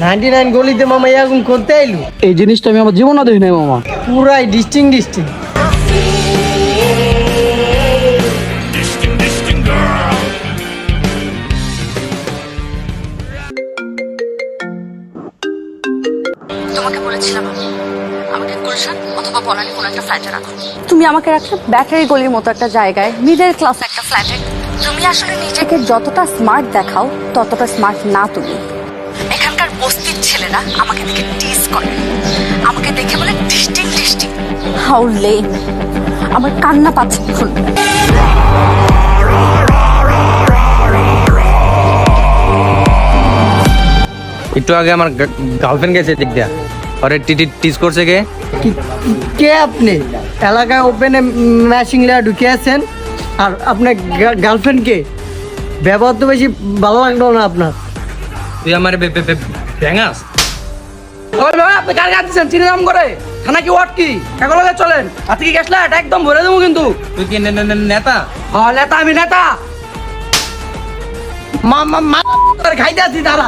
99 গলিতে মামা এরকম করতে আইলু। এই জিনিসটা আমি আমার জীবনে দেখি নাই মামা। পুরাই ডিস্টিং। তোমাকে বলেছিলাম আমাকে গুলশান অথবা বনানী কোনো একটা ফ্ল্যাটে রাখো। তুমি আমাকে রাখলে ব্যাটারি গলির মতো একটা জায়গায়, মিডল ক্লাস একটা ফ্ল্যাটে। তুমি আসলে নিজেকে যতটা স্মার্ট দেখাও ততটা স্মার্ট না তুমি। এখানকার বস্তির ছেলেরা আমাকে দেখে টিজ করে, আমাকে দেখে বলে ডিস্টিং। How lame! আমার কান্না পাচ্ছে এখন। একটু আগে আমার গার্লফ্রেন্ড গেছে দিক দিয়া, পরে টিজ করছে কে? কে আপনি? এলাকায় ওপেনে ম্যাচিং লেয়া ঢুকে আছেন, আর আপনার গার্লফ্রেন্ড কে? ব্যবহার তো বেশি ভালো লাগলো না আপনার। তুই আমার ব্যাঙাস? ওই ভাই আপনি কার কাছে দিচ্ছেন? চিনি নাম করে থানা কি ওয়ার্ড কি কাগজ লাগে চলেন। আজকে কি গেছলা এটা একদম ভরে দেবো কিন্তু। তুই কি নেতা? হ্যাঁ নেতা, আমি নেতা। মা খাইতে আছি দাঁড়া।